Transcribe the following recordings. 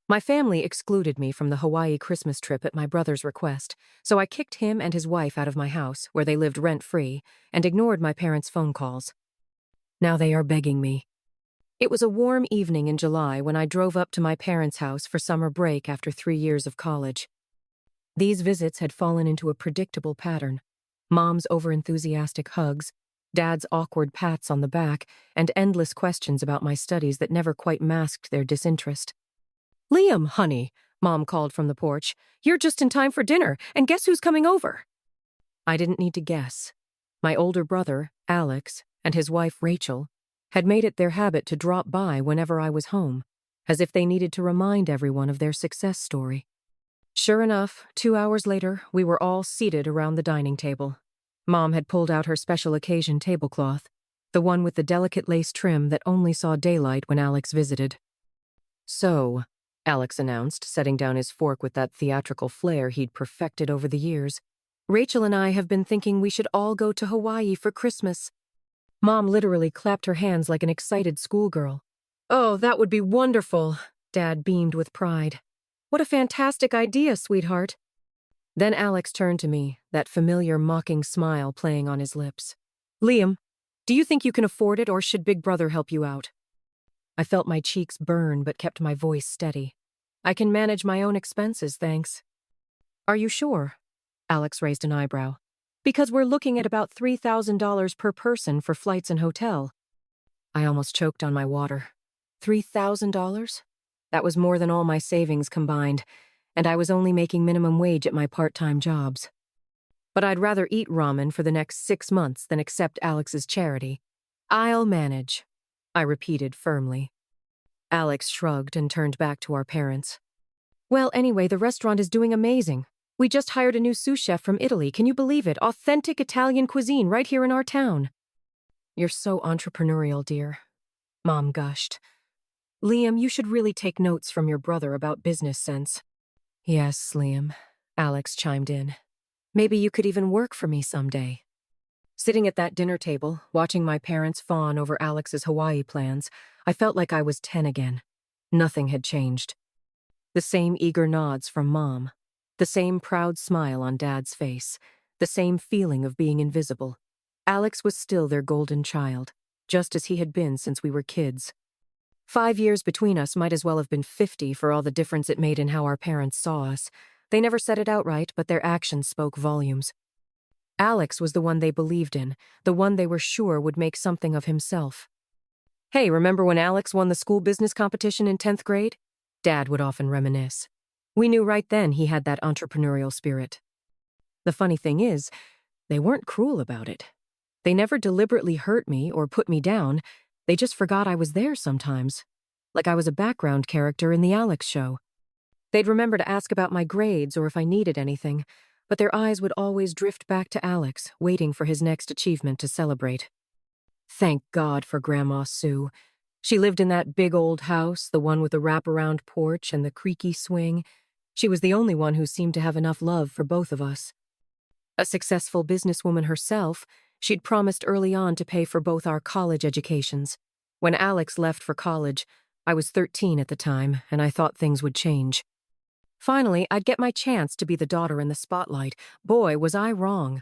My family excluded me from the Hawaii Christmas trip at my brother's request, so I kicked him and his wife out of my house, where they lived rent-free, and ignored my parents' phone calls. Now they are begging me. It was a warm evening in July when I drove up to my parents' house for summer break after 3 years of college. These visits had fallen into a predictable pattern. Mom's overenthusiastic hugs, Dad's awkward pats on the back, and endless questions about my studies that never quite masked their disinterest. "Liam, honey," Mom called from the porch, "you're just in time for dinner, and guess who's coming over?" I didn't need to guess. My older brother, Alex, and his wife, Rachel, had made it their habit to drop by whenever I was home, as if they needed to remind everyone of their success story. Sure enough, 2 hours later, we were all seated around the dining table. Mom had pulled out her special occasion tablecloth, the one with the delicate lace trim that only saw daylight when Alex visited. "So," Alex announced, setting down his fork with that theatrical flair he'd perfected over the years, "Rachel and I have been thinking we should all go to Hawaii for Christmas." Mom literally clapped her hands like an excited schoolgirl. "Oh, that would be wonderful," Dad beamed with pride. "What a fantastic idea, sweetheart." Then Alex turned to me, that familiar mocking smile playing on his lips. "Liam, do you think you can afford it, or should Big Brother help you out?" I felt my cheeks burn but kept my voice steady. "I can manage my own expenses, thanks." "Are you sure?" Alex raised an eyebrow. "Because we're looking at about $3,000 per person for flights and hotel." I almost choked on my water. $3,000? That was more than all my savings combined, and I was only making minimum wage at my part-time jobs. But I'd rather eat ramen for the next 6 months than accept Alex's charity. "I'll manage," I repeated firmly. Alex shrugged and turned back to our parents. "Well, anyway, the restaurant is doing amazing. We just hired a new sous chef from Italy, can you believe it? Authentic Italian cuisine right here in our town." "You're so entrepreneurial, dear," Mom gushed. "Liam, you should really take notes from your brother about business sense." "Yes, Liam," Alex chimed in. "Maybe you could even work for me someday." Sitting at that dinner table, watching my parents fawn over Alex's Hawaii plans, I felt like I was 10 again. Nothing had changed. The same eager nods from Mom, the same proud smile on Dad's face, the same feeling of being invisible. Alex was still their golden child, just as he had been since we were kids. 5 years between us might as well have been 50 for all the difference it made in how our parents saw us. They never said it outright, but their actions spoke volumes. Alex was the one they believed in, the one they were sure would make something of himself. "Hey, remember when Alex won the school business competition in 10th grade? Dad would often reminisce. We knew right then he had that entrepreneurial spirit. The funny thing is, they weren't cruel about it. They never deliberately hurt me or put me down. They just forgot I was there sometimes, like I was a background character in the Alex show. They'd remember to ask about my grades or if I needed anything, but their eyes would always drift back to Alex, waiting for his next achievement to celebrate. Thank God for Grandma Sue. She lived in that big old house, the one with the wraparound porch and the creaky swing. She was the only one who seemed to have enough love for both of us. A successful businesswoman herself, she'd promised early on to pay for both our college educations. When Alex left for college, I was 13 at the time, and I thought things would change. Finally, I'd get my chance to be the daughter in the spotlight. Boy, was I wrong.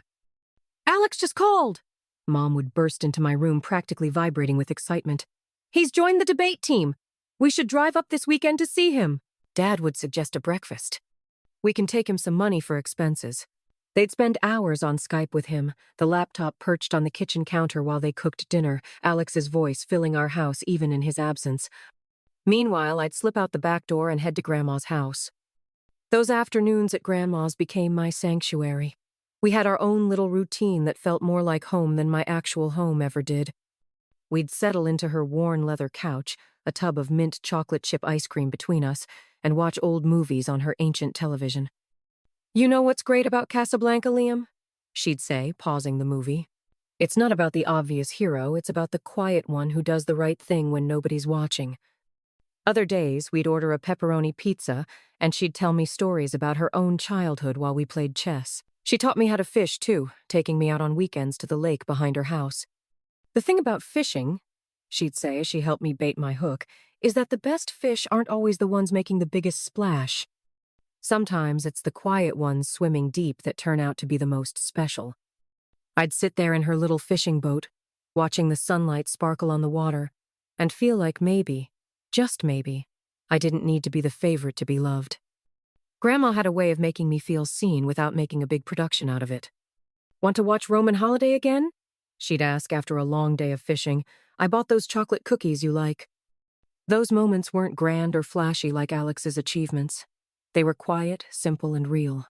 "Alex just called!" Mom would burst into my room, practically vibrating with excitement. "He's joined the debate team. We should drive up this weekend to see him." Dad would suggest a breakfast. "We can take him some money for expenses." They'd spend hours on Skype with him, the laptop perched on the kitchen counter while they cooked dinner, Alex's voice filling our house even in his absence. Meanwhile, I'd slip out the back door and head to Grandma's house. Those afternoons at Grandma's became my sanctuary. We had our own little routine that felt more like home than my actual home ever did. We'd settle into her worn leather couch, a tub of mint chocolate chip ice cream between us, and watch old movies on her ancient television. "You know what's great about Casablanca, Liam?" she'd say, pausing the movie. "It's not about the obvious hero, it's about the quiet one who does the right thing when nobody's watching." Other days, we'd order a pepperoni pizza, and she'd tell me stories about her own childhood while we played chess. She taught me how to fish, too, taking me out on weekends to the lake behind her house. "The thing about fishing," she'd say as she helped me bait my hook, is that the best fish aren't always the ones making the biggest splash. Sometimes it's the quiet ones swimming deep that turn out to be the most special. I'd sit there in her little fishing boat, watching the sunlight sparkle on the water, and feel like maybe, just maybe, I didn't need to be the favorite to be loved. Grandma had a way of making me feel seen without making a big production out of it. "Want to watch Roman Holiday again?" she'd ask after a long day of fishing. "I bought those chocolate cookies you like." Those moments weren't grand or flashy like Alex's achievements. They were quiet, simple, and real.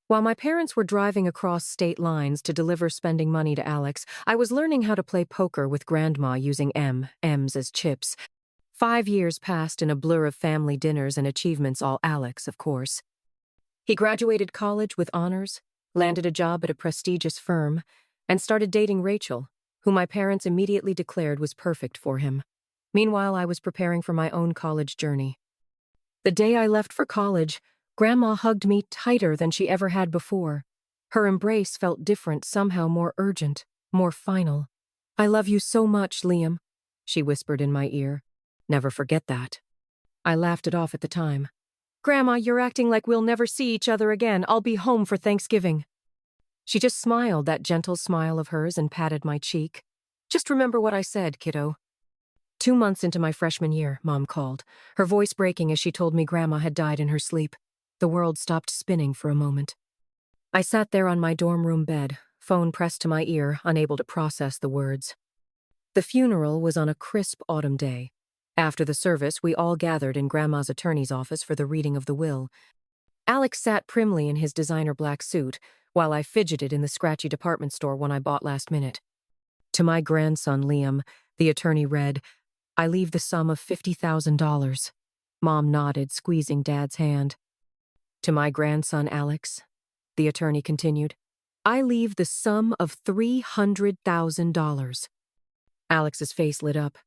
While my parents were driving across state lines to deliver spending money to Alex, I was learning how to play poker with Grandma using M's as chips. 5 years passed in a blur of family dinners and achievements, all Alex, of course. He graduated college with honors, landed a job at a prestigious firm, and started dating Rachel, who my parents immediately declared was perfect for him. Meanwhile, I was preparing for my own college journey. The day I left for college, Grandma hugged me tighter than she ever had before. Her embrace felt different, somehow more urgent, more final. "I love you so much, Liam," she whispered in my ear. "Never forget that." I laughed it off at the time. "Grandma, you're acting like we'll never see each other again. I'll be home for Thanksgiving." She just smiled, that gentle smile of hers, and patted my cheek. "Just remember what I said, kiddo." 2 months into my freshman year, Mom called, her voice breaking as she told me Grandma had died in her sleep. The world stopped spinning for a moment. I sat there on my dorm room bed, phone pressed to my ear, unable to process the words. The funeral was on a crisp autumn day. After the service, we all gathered in Grandma's attorney's office for the reading of the will. Alex sat primly in his designer black suit, while I fidgeted in the scratchy department store one I bought last minute. "To my grandson, Liam," the attorney read, "I leave the sum of $50,000. Mom nodded, squeezing Dad's hand. "To my grandson, Alex," the attorney continued, "I leave the sum of $300,000. Alex's face lit up.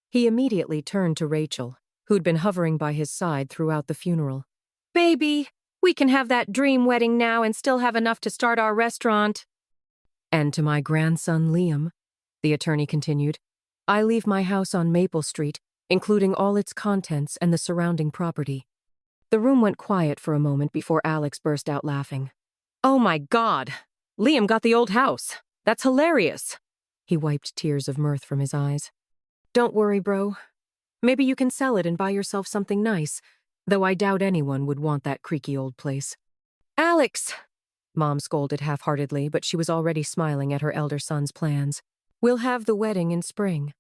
He immediately turned to Rachel, who'd been hovering by his side throughout the funeral. "Baby, we can have that dream wedding now and still have enough to start our restaurant." "And to my grandson, Liam," the attorney continued, "I leave my house on Maple Street, including all its contents and the surrounding property." The room went quiet for a moment before Alex burst out laughing. "Oh my God! Liam got the old house! That's hilarious!" He wiped tears of mirth from his eyes. "Don't worry, bro. Maybe you can sell it and buy yourself something nice, though I doubt anyone would want that creaky old place." "Alex!" Mom scolded half-heartedly, but she was already smiling at her elder son's plans. "We'll have the wedding in spring,"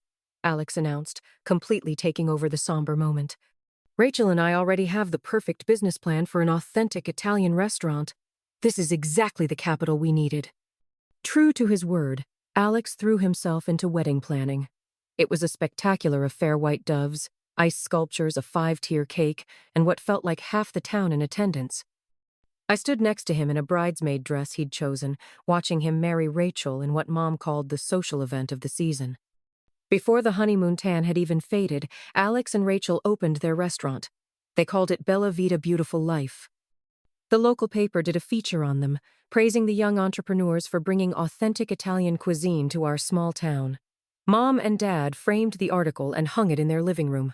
Alex announced, completely taking over the somber moment. "Rachel and I already have the perfect business plan for an authentic Italian restaurant. This is exactly the capital we needed." True to his word, Alex threw himself into wedding planning. It was a spectacular affair: white doves, ice sculptures, a 5-tier cake, and what felt like half the town in attendance. I stood next to him in a bridesmaid dress he'd chosen, watching him marry Rachel in what Mom called the social event of the season. Before the honeymoon tan had even faded, Alex and Rachel opened their restaurant. They called it Bella Vita Beautiful Life. The local paper did a feature on them, praising the young entrepreneurs for bringing authentic Italian cuisine to our small town. Mom and Dad framed the article and hung it in their living room.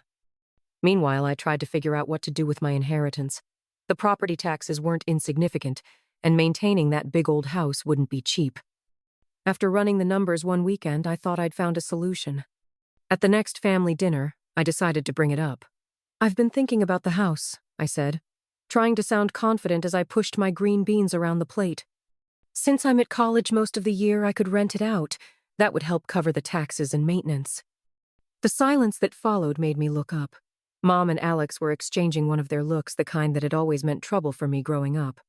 Meanwhile, I tried to figure out what to do with my inheritance. The property taxes weren't insignificant, and maintaining that big old house wouldn't be cheap. After running the numbers one weekend, I thought I'd found a solution. At the next family dinner, I decided to bring it up. "I've been thinking about the house," I said, trying to sound confident as I pushed my green beans around the plate. "Since I'm at college most of the year, I could rent it out. That would help cover the taxes and maintenance." The silence that followed made me look up. Mom and Alex were exchanging one of their looks, the kind that had always meant trouble for me growing up.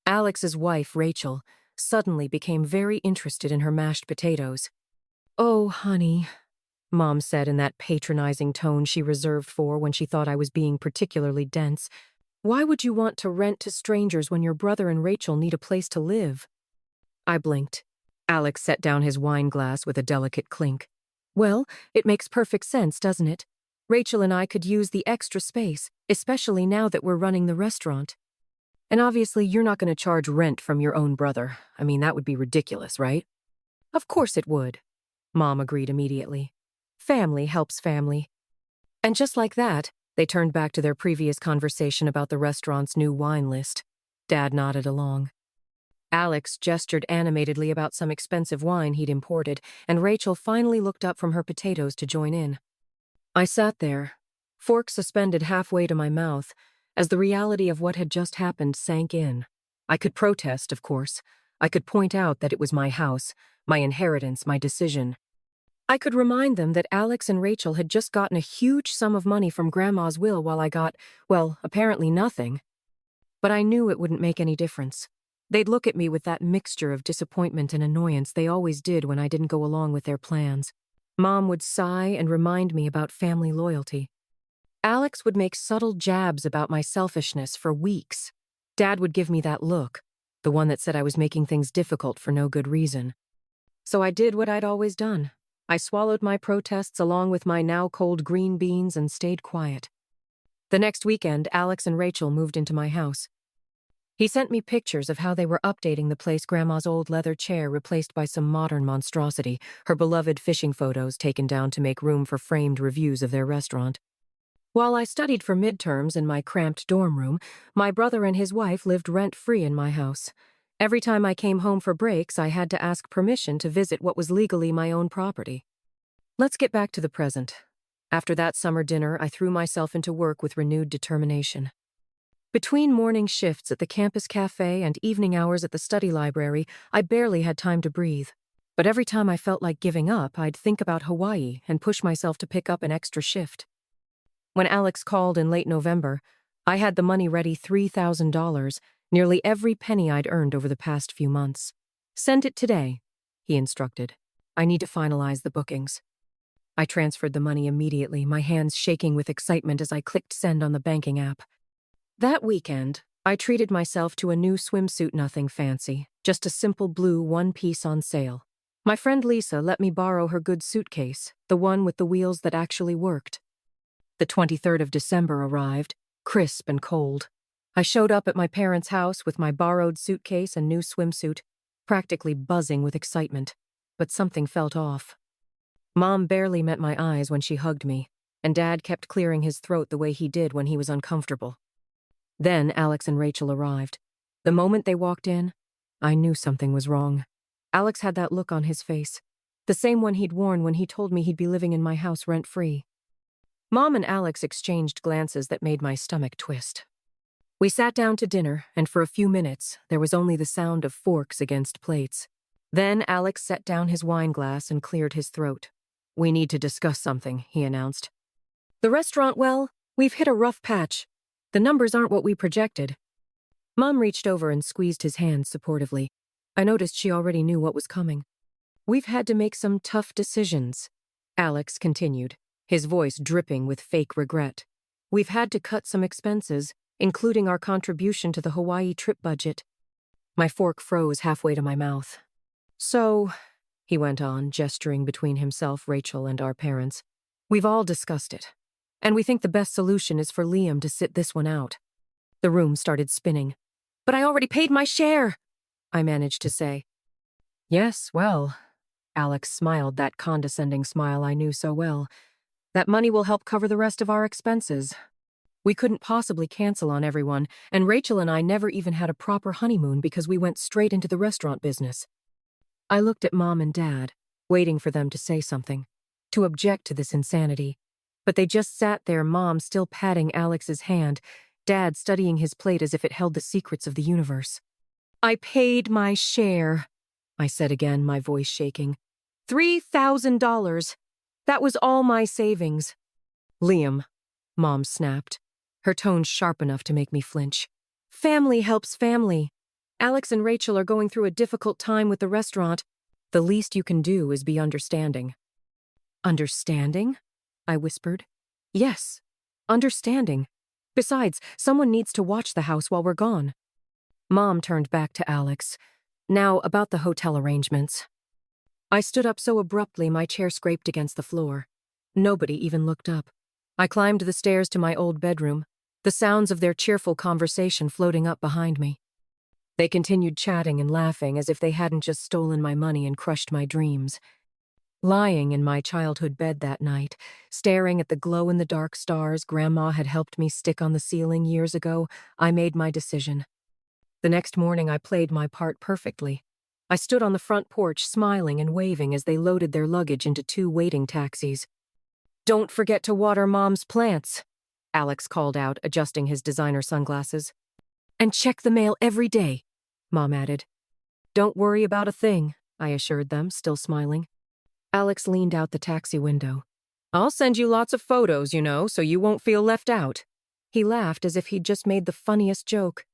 Alex's wife, Rachel, suddenly became very interested in her mashed potatoes. "Oh, honey," Mom said in that patronizing tone she reserved for when she thought I was being particularly dense, "why would you want to rent to strangers when your brother and Rachel need a place to live?" I blinked. Alex set down his wine glass with a delicate clink. "Well, it makes perfect sense, doesn't it? Rachel and I could use the extra space, especially now that we're running the restaurant. And obviously, you're not going to charge rent from your own brother. I mean, that would be ridiculous, right?" "Of course it would," Mom agreed immediately. "Family helps family." And just like that, they turned back to their previous conversation about the restaurant's new wine list. Dad nodded along. Alex gestured animatedly about some expensive wine he'd imported, and Rachel finally looked up from her potatoes to join in. I sat there, fork suspended halfway to my mouth, as the reality of what had just happened sank in. I could protest, of course. I could point out that it was my house, my inheritance, my decision. I could remind them that Alex and Rachel had just gotten a huge sum of money from Grandma's will while I got, well, apparently nothing. But I knew it wouldn't make any difference. They'd look at me with that mixture of disappointment and annoyance they always did when I didn't go along with their plans. Mom would sigh and remind me about family loyalty. Alex would make subtle jabs about my selfishness for weeks. Dad would give me that look, the one that said I was making things difficult for no good reason. So I did what I'd always done. I swallowed my protests along with my now cold green beans and stayed quiet. The next weekend, Alex and Rachel moved into my house. He sent me pictures of how they were updating the place. Grandma's old leather chair replaced by some modern monstrosity, her beloved fishing photos taken down to make room for framed reviews of their restaurant. While I studied for midterms in my cramped dorm room, my brother and his wife lived rent-free in my house. Every time I came home for breaks, I had to ask permission to visit what was legally my own property. Let's get back to the present. After that summer dinner, I threw myself into work with renewed determination. Between morning shifts at the campus cafe and evening hours at the study library, I barely had time to breathe. But every time I felt like giving up, I'd think about Hawaii and push myself to pick up an extra shift. When Alex called in late November, I had the money ready, $3,000, nearly every penny I'd earned over the past few months. "Send it today," he instructed. "I need to finalize the bookings." I transferred the money immediately, my hands shaking with excitement as I clicked send on the banking app. That weekend, I treated myself to a new swimsuit, nothing fancy, just a simple blue one-piece on sale. My friend Lisa let me borrow her good suitcase, the one with the wheels that actually worked. The 23rd of December arrived, crisp and cold. I showed up at my parents' house with my borrowed suitcase and new swimsuit, practically buzzing with excitement, but something felt off. Mom barely met my eyes when she hugged me, and Dad kept clearing his throat the way he did when he was uncomfortable. Then Alex and Rachel arrived. The moment they walked in, I knew something was wrong. Alex had that look on his face, the same one he'd worn when he told me he'd be living in my house rent-free. Mom and Alex exchanged glances that made my stomach twist. We sat down to dinner, and for a few minutes, there was only the sound of forks against plates. Then Alex set down his wine glass and cleared his throat. "We need to discuss something," he announced. "The restaurant, well, we've hit a rough patch. The numbers aren't what we projected." Mom reached over and squeezed his hand supportively. I noticed she already knew what was coming. "We've had to make some tough decisions," Alex continued, his voice dripping with fake regret. "We've had to cut some expenses, including our contribution to the Hawaii trip budget." My fork froze halfway to my mouth. "So," he went on, gesturing between himself, Rachel, and our parents, "we've all discussed it. And we think the best solution is for Liam to sit this one out." The room started spinning. "But I already paid my share," I managed to say. "Yes, well," Alex smiled, that condescending smile I knew so well. "That money will help cover the rest of our expenses. We couldn't possibly cancel on everyone, and Rachel and I never even had a proper honeymoon because we went straight into the restaurant business." I looked at Mom and Dad, waiting for them to say something, to object to this insanity. But they just sat there, Mom still patting Alex's hand, Dad studying his plate as if it held the secrets of the universe. "I paid my share," I said again, my voice shaking. $3,000. That was all my savings. "Liam," Mom snapped, her tone sharp enough to make me flinch. "Family helps family. Alex and Rachel are going through a difficult time with the restaurant. The least you can do is be understanding." "Understanding?" I whispered. "Yes, understanding. Besides, someone needs to watch the house while we're gone." Mom turned back to Alex. "Now, about the hotel arrangements." I stood up so abruptly my chair scraped against the floor. Nobody even looked up. I climbed the stairs to my old bedroom, the sounds of their cheerful conversation floating up behind me. They continued chatting and laughing as if they hadn't just stolen my money and crushed my dreams. Lying in my childhood bed that night, staring at the glow-in-the-dark stars Grandma had helped me stick on the ceiling years ago, I made my decision. The next morning I played my part perfectly. I stood on the front porch smiling and waving as they loaded their luggage into 2 waiting taxis. "Don't forget to water Mom's plants," Alex called out, adjusting his designer sunglasses. "And check the mail every day," Mom added. "Don't worry about a thing," I assured them, still smiling. Alex leaned out the taxi window. "I'll send you lots of photos, so you won't feel left out." He laughed as if he'd just made the funniest joke.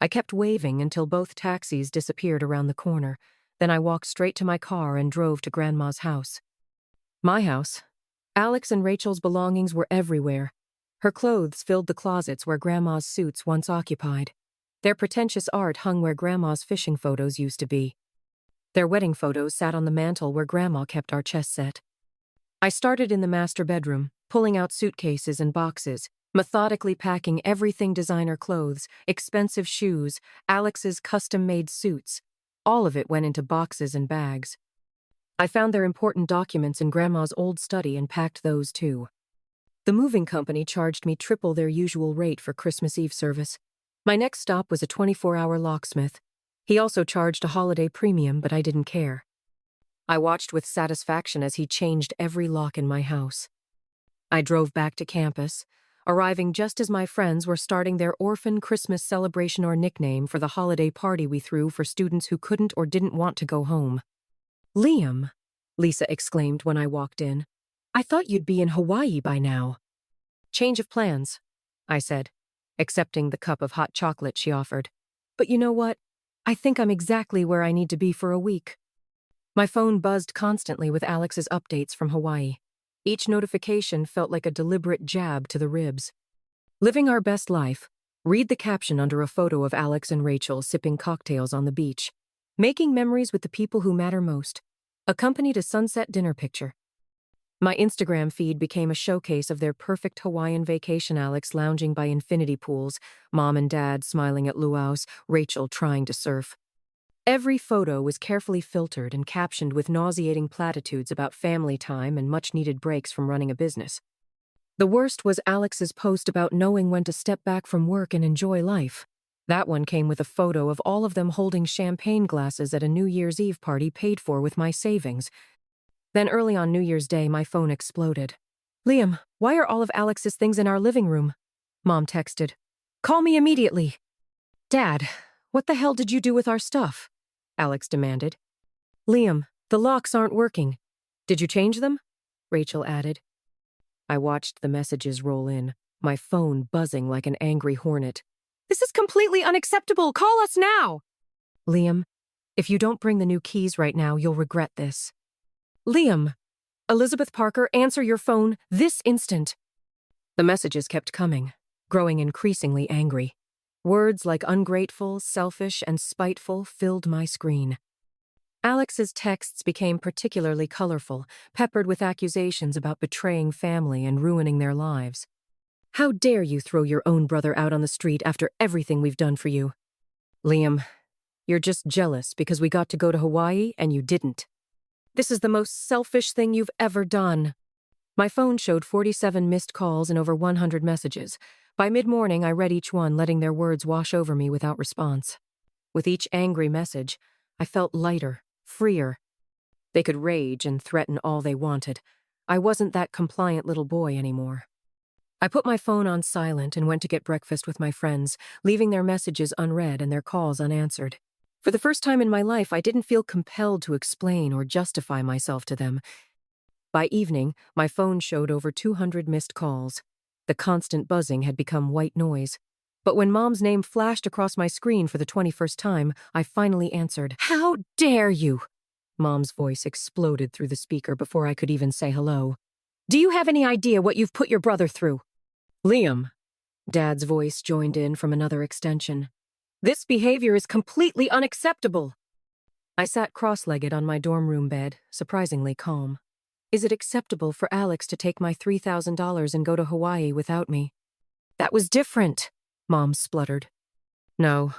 I kept waving until both taxis disappeared around the corner. Then I walked straight to my car and drove to Grandma's house. My house. Alex and Rachel's belongings were everywhere. Her clothes filled the closets where Grandma's suits once occupied. Their pretentious art hung where Grandma's fishing photos used to be. Their wedding photos sat on the mantel where Grandma kept our chess set. I started in the master bedroom, pulling out suitcases and boxes, methodically packing everything: designer clothes, expensive shoes, Alex's custom-made suits. All of it went into boxes and bags. I found their important documents in Grandma's old study and packed those too. The moving company charged me triple their usual rate for Christmas Eve service. My next stop was a 24-hour locksmith. He also charged a holiday premium, but I didn't care. I watched with satisfaction as he changed every lock in my house. I drove back to campus, arriving just as my friends were starting their orphan Christmas celebration or nickname for the holiday party we threw for students who couldn't or didn't want to go home. "Liam," Lisa exclaimed when I walked in. "I thought you'd be in Hawaii by now." "Change of plans," I said, accepting the cup of hot chocolate she offered. "But you know what? I think I'm exactly where I need to be for a week." My phone buzzed constantly with Alex's updates from Hawaii. Each notification felt like a deliberate jab to the ribs. "Living our best life." Read the caption under a photo of Alex and Rachel sipping cocktails on the beach. "Making memories with the people who matter most." Accompanied a sunset dinner picture. My Instagram feed became a showcase of their perfect Hawaiian vacation: Alex lounging by infinity pools, Mom and Dad smiling at luau's, Rachel trying to surf. Every photo was carefully filtered and captioned with nauseating platitudes about family time and much-needed breaks from running a business. The worst was Alex's post about knowing when to step back from work and enjoy life. That one came with a photo of all of them holding champagne glasses at a New Year's Eve party paid for with my savings. Then early on New Year's Day, my phone exploded. "Liam, why are all of Alex's things in our living room?" Mom texted. "Call me immediately." "Dad, what the hell did you do with our stuff?" Alex demanded. "Liam, the locks aren't working. Did you change them?" Rachel added. I watched the messages roll in, my phone buzzing like an angry hornet. "This is completely unacceptable. Call us now." "Liam, if you don't bring the new keys right now, you'll regret this." "Liam, Elizabeth Parker, answer your phone this instant." The messages kept coming, growing increasingly angry. Words like ungrateful, selfish, and spiteful filled my screen. Alex's texts became particularly colorful, peppered with accusations about betraying family and ruining their lives. "How dare you throw your own brother out on the street after everything we've done for you?" "Liam, you're just jealous because we got to go to Hawaii and you didn't. This is the most selfish thing you've ever done." My phone showed 47 missed calls and over 100 messages. By mid-morning, I read each one, letting their words wash over me without response. With each angry message, I felt lighter, freer. They could rage and threaten all they wanted. I wasn't that compliant little boy anymore. I put my phone on silent and went to get breakfast with my friends, leaving their messages unread and their calls unanswered. For the first time in my life, I didn't feel compelled to explain or justify myself to them. By evening, my phone showed over 200 missed calls. The constant buzzing had become white noise. But when Mom's name flashed across my screen for the 21st time, I finally answered. "How dare you?" Mom's voice exploded through the speaker before I could even say hello. "Do you have any idea what you've put your brother through?" "Liam," Dad's voice joined in from another extension. "This behavior is completely unacceptable." I sat cross-legged on my dorm room bed, surprisingly calm. Is it acceptable for Alex to take my $3,000 and go to Hawaii without me? "That was different," Mom spluttered. "No."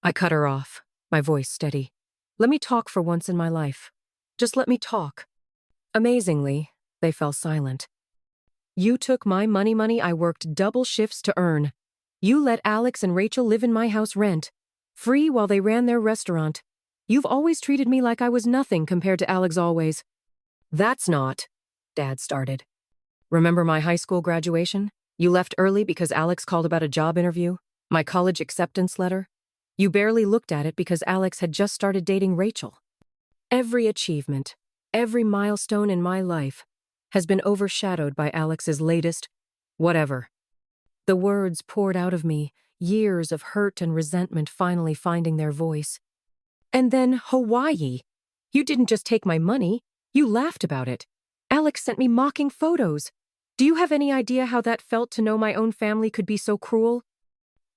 I cut her off, my voice steady. "Let me talk for once in my life. Just let me talk." Amazingly, they fell silent. You took my money I worked double shifts to earn. You let Alex and Rachel live in my house rent, free while they ran their restaurant. You've always treated me like I was nothing compared to Alex always. That's not, Dad started. Remember my high school graduation? You left early because Alex called about a job interview? My college acceptance letter? You barely looked at it because Alex had just started dating Rachel. Every achievement, every milestone in my life has been overshadowed by Alex's latest whatever. The words poured out of me, years of hurt and resentment finally finding their voice. And then Hawaii. You didn't just take my money, you laughed about it. Alex sent me mocking photos. Do you have any idea how that felt to know my own family could be so cruel?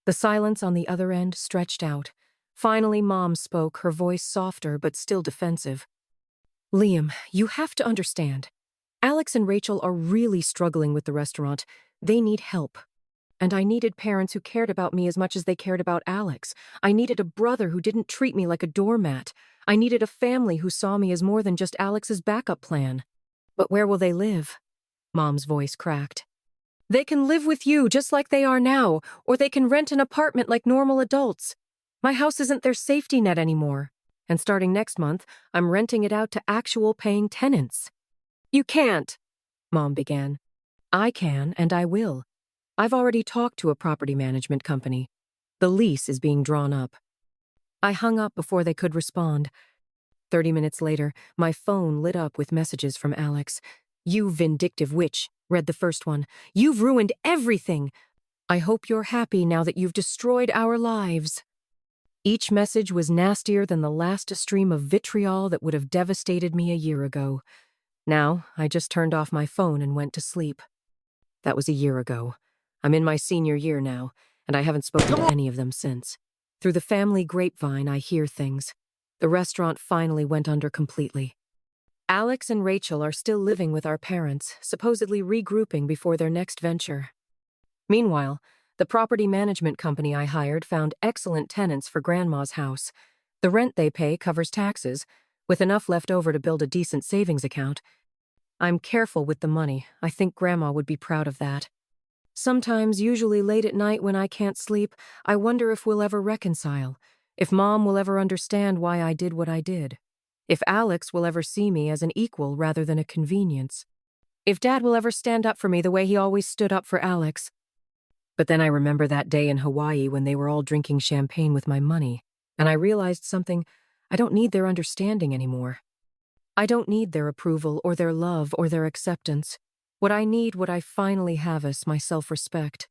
The silence on the other end stretched out. Finally, Mom spoke, her voice softer but still defensive. Liam, you have to understand. Alex and Rachel are really struggling with the restaurant. They need help. And I needed parents who cared about me as much as they cared about Alex. I needed a brother who didn't treat me like a doormat. I needed a family who saw me as more than just Alex's backup plan. But where will they live? Mom's voice cracked. They can live with you just like they are now, or they can rent an apartment like normal adults. My house isn't their safety net anymore. And starting next month, I'm renting it out to actual paying tenants. You can't, Mom began. I can, and I will. I've already talked to a property management company. The lease is being drawn up. I hung up before they could respond. 30 minutes later, my phone lit up with messages from Alex. You vindictive witch, read the first one. You've ruined everything. I hope you're happy now that you've destroyed our lives. Each message was nastier than the last stream of vitriol that would have devastated me a year ago. Now, I just turned off my phone and went to sleep. That was a year ago. I'm in my senior year now, and I haven't spoken to any of them since. Through the family grapevine, I hear things. The restaurant finally went under completely. Alex and Rachel are still living with our parents, supposedly regrouping before their next venture. Meanwhile, the property management company I hired found excellent tenants for Grandma's house. The rent they pay covers taxes, with enough left over to build a decent savings account. I'm careful with the money. I think Grandma would be proud of that. Sometimes, usually late at night when I can't sleep, I wonder if we'll ever reconcile, if Mom will ever understand why I did what I did, if Alex will ever see me as an equal rather than a convenience, if Dad will ever stand up for me the way he always stood up for Alex. But then I remember that day in Hawaii when they were all drinking champagne with my money, and I realized something. I don't need their understanding anymore. I don't need their approval or their love or their acceptance. What I need, what I finally have is my self-respect.